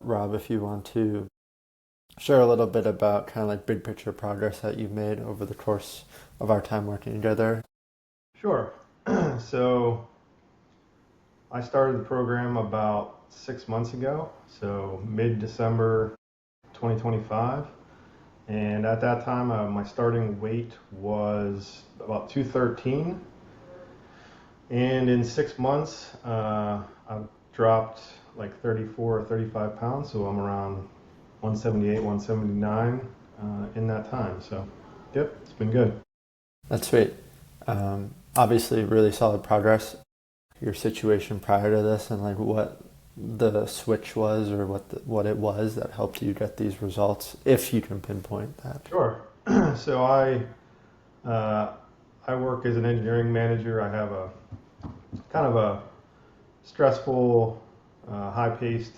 Rob, if you want to share a little bit about kind of like big picture progress that you've made over the course of our time working together. Sure. So I started the program about 6 months ago, so mid-December 2025. And at that time, my starting weight was about 213. And in 6 months, I've dropped like 34 or 35 pounds, so I'm around 178, 179 in that time. So, yep, it's been good. That's sweet. Obviously, really solid progress. Your situation prior to this, and like what the switch was, or what it was that helped you get these results, if you can pinpoint that. Sure. So uh, I work as an engineering manager. I have a kind of a stressful, high-paced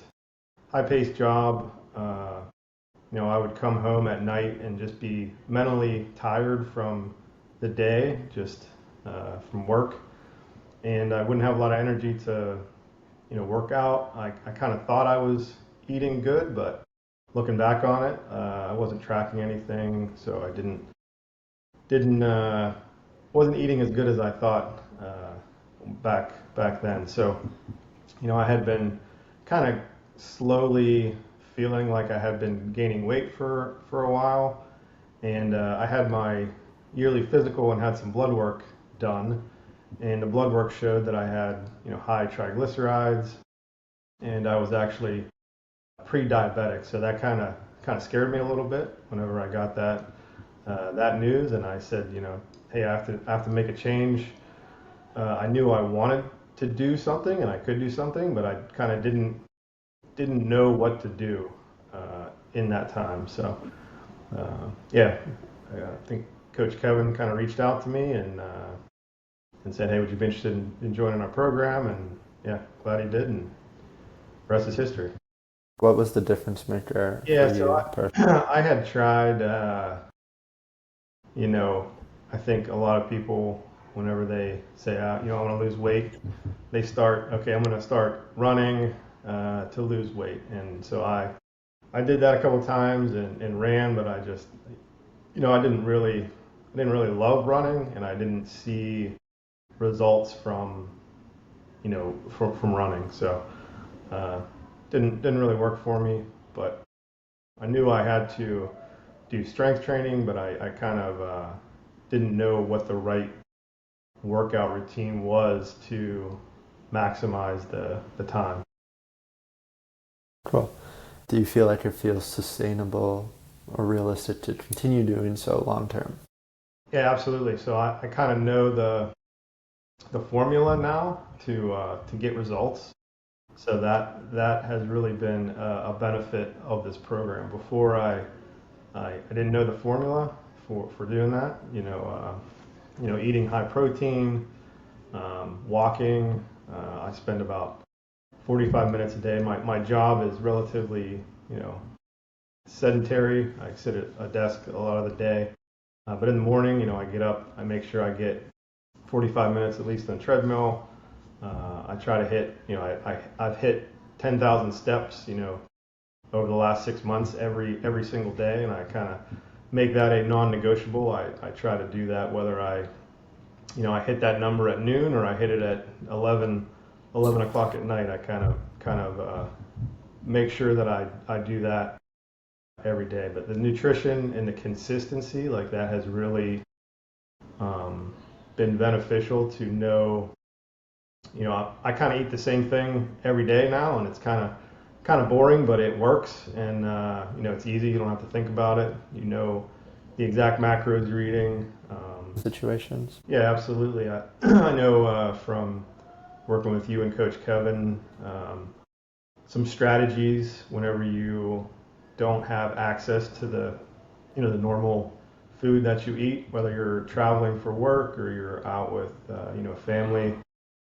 job. I would come home at night and just be mentally tired from the day, just from work, and I wouldn't have a lot of energy to, work out. I kind of thought I was eating good, but looking back on it, I wasn't tracking anything, so I didn't wasn't eating as good as I thought back then. So, I had been kind of slowly feeling like I had been gaining weight for a while, and I had my yearly physical and had some blood work done, and the blood work showed that I had high triglycerides, and I was actually pre-diabetic. So that kind of scared me a little bit whenever I got that news, and I said, hey, I have to make a change. I knew I wanted to do something and I could do something, but I kind of didn't know what to do in that time. So yeah, I think Coach Kevin kind of reached out to me and said, hey, would you be interested in joining our program? And yeah, glad he did, and the rest is history. What was the difference maker for Yeah, so you personally? I had tried. You know, I think a lot of people, whenever they say, I want to lose weight, they start, okay, I'm going to start running to lose weight. And so I did that a couple of times and ran, but I just, I didn't really love running, and I didn't see results from running. So uh, didn't really work for me, but I knew I had to do strength training, but I kind of didn't know what the right workout routine was to maximize the time. Cool. Do you feel like it feels sustainable or realistic to continue doing so long term? Yeah, absolutely. So I kind of know the formula now to get results. So that has really been a benefit of this program. Before I didn't know the formula for doing that. Eating high protein, walking. I spend about 45 minutes a day. My job is relatively, you know, sedentary. I sit at a desk a lot of the day. But in the morning, I get up, I make sure I get 45 minutes at least on the treadmill. I try to hit, I've hit 10,000 steps, over the last 6 months every single day, and I kind of make that a non-negotiable. I try to do that whether I hit that number at noon or I hit it at 11 o'clock at night. I kind of make sure that I do that every day. But the nutrition and the consistency, like that, has really um, been beneficial to know. I kind of eat the same thing every day now, and it's kind of boring, but it works, and it's easy. You don't have to think about it. You know the exact macros you're eating. Situations? Yeah, absolutely. I know from working with you and Coach Kevin, some strategies whenever you don't have access to the normal food that you eat, whether you're traveling for work or you're out with family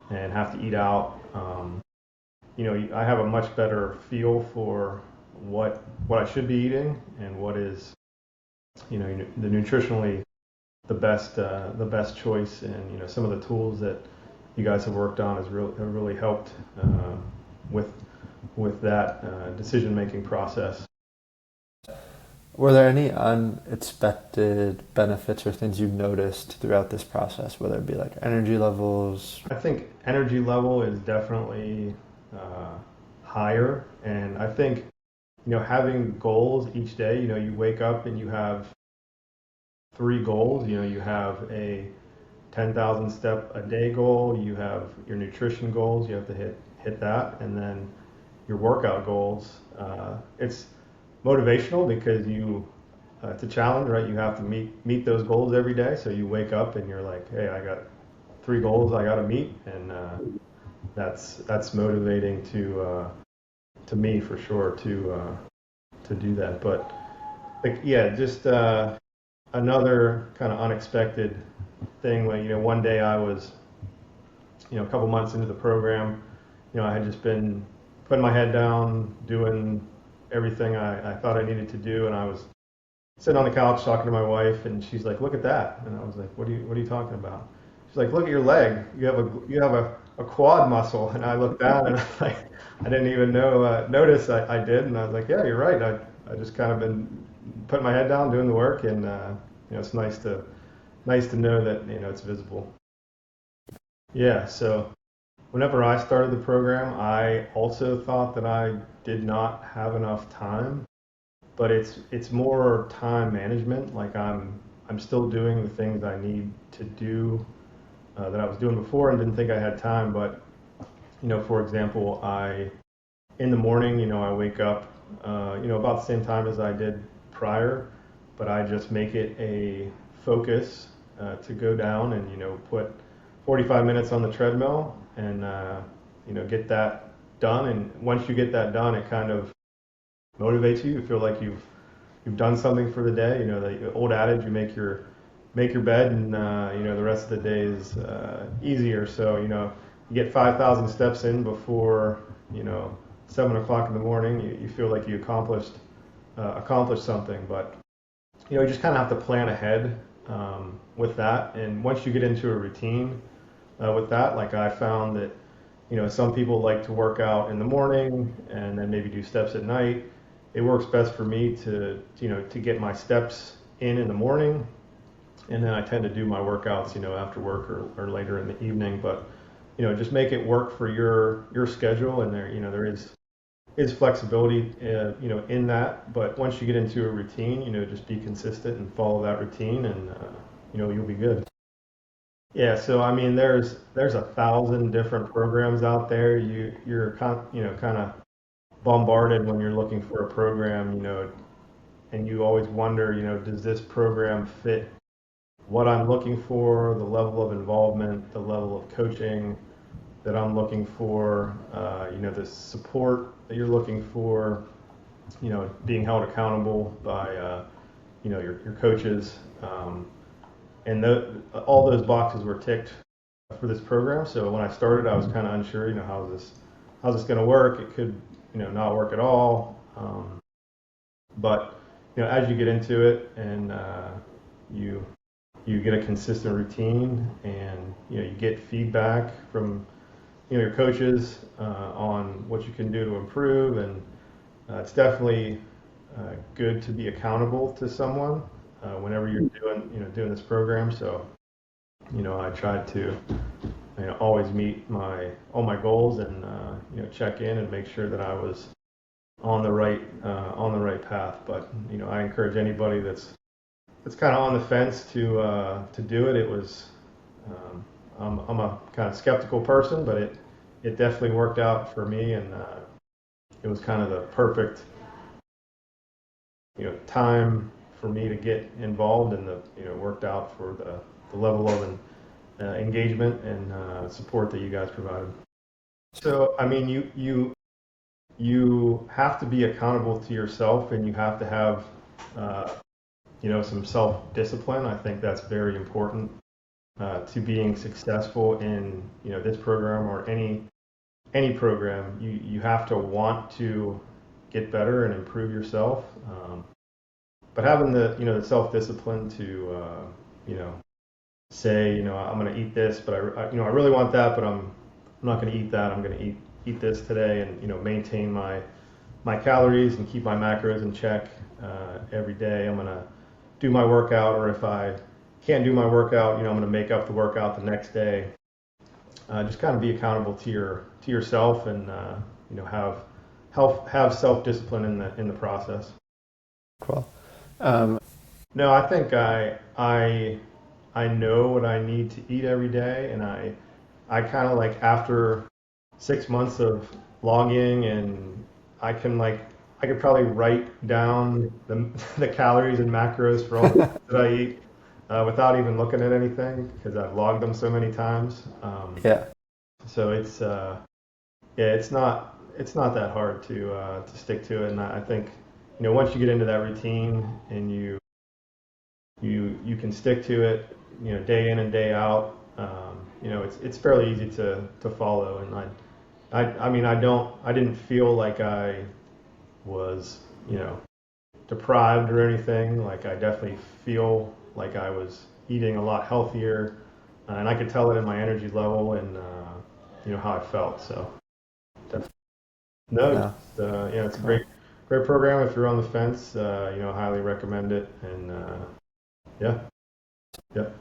and have to eat out. I have a much better feel for what I should be eating and what is the nutritionally the best choice. And some of the tools that you guys have worked on have really helped with with that decision-making process. Were there any unexpected benefits or things you noticed throughout this process, whether it be like energy levels? I think energy level is definitely higher, and I think having goals each day. You wake up and you have three goals. You have a 10,000 step a day goal. You have your nutrition goals. You have to hit that, and then your workout goals. It's motivational because it's a challenge, right? You have to meet those goals every day. So you wake up and you're like, hey, I got three goals I got to meet, and that's motivating to me for sure to do that. But like, yeah, just another kind of unexpected thing. When one day I was a couple months into the program, I had just been putting my head down, doing everything I thought I needed to do, and I was sitting on the couch talking to my wife, and she's like, "Look at that!" And I was like, "What are you talking about?" She's like, "Look at your leg. You have a quad muscle." And I looked down, and I didn't even notice I did, and I was like, "Yeah, you're right. I just kind of been putting my head down, doing the work, and it's nice to know that it's visible." Yeah. So whenever I started the program, I also thought that I did not have enough time, but it's more time management. Like I'm still doing the things I need to do that I was doing before and didn't think I had time. But for example, in the morning, I wake up, about the same time as I did prior, but I just make it a focus to go down and put 45 minutes on the treadmill and get that done. And once you get that done, it kind of motivates you. You feel like you've done something for the day. The old adage, you make your bed, and the rest of the day is easier. So you get 5,000 steps in before 7 o'clock in the morning. You feel like you accomplished something. But you just kind of have to plan ahead with that. And once you get into a routine with that, like I found that some people like to work out in the morning and then maybe do steps at night. It works best for me to get my steps in the morning, and then I tend to do my workouts after work or later in the evening. But just make it work for your schedule, and there is flexibility in that. But once you get into a routine, just be consistent and follow that routine, and you'll be good. Yeah, so I mean, there's 1,000 different programs out there. You're kind of bombarded when you're looking for a program, and you always wonder, does this program fit what I'm looking for, the level of involvement, the level of coaching that I'm looking for, the support that you're looking for, being held accountable by, your coaches. And all those boxes were ticked for this program. So when I started, I was kind of unsure, how's this going to work? It could, not work at all. But as you get into it and you get a consistent routine, and you get feedback from your coaches on what you can do to improve, and it's definitely good to be accountable to someone whenever you're doing this program. So I tried to always meet all my goals, and check in and make sure that I was on the right path. But I encourage anybody that's kind of on the fence to do it. It was I'm a kind of skeptical person, but it definitely worked out for me, and it was kind of the perfect time for me to get involved, and worked out for the level of engagement and support that you guys provided. So I mean, you have to be accountable to yourself, and you have to have some self-discipline. I think that's very important to being successful in this program or any program. You have to want to get better and improve yourself, but having the self-discipline to say I'm going to eat this, but I really want that, but I'm not going to eat that. I'm going to eat eat this today and maintain my calories and keep my macros in check every day. I'm gonna do my workout, or if I can't do my workout, I'm gonna make up the workout the next day. Just kind of be accountable to yourself, and have self discipline in the process. Cool. No, I think I know what I need to eat every day, and I kind of like, after 6 months of logging, and I could probably write down the calories and macros for all the foods that I eat without even looking at anything, because I've logged them so many times. Yeah. So it's not that hard to stick to it, and I think once you get into that routine and you can stick to it, day in and day out. It's fairly easy to follow, and I mean, I didn't feel like I was deprived or anything. Like, I definitely feel like I was eating a lot healthier, and I could tell it in my energy level, and how I felt. So definitely. No, No. just, it's a Cool. great program. If you're on the fence, highly recommend it, and yeah. Yep.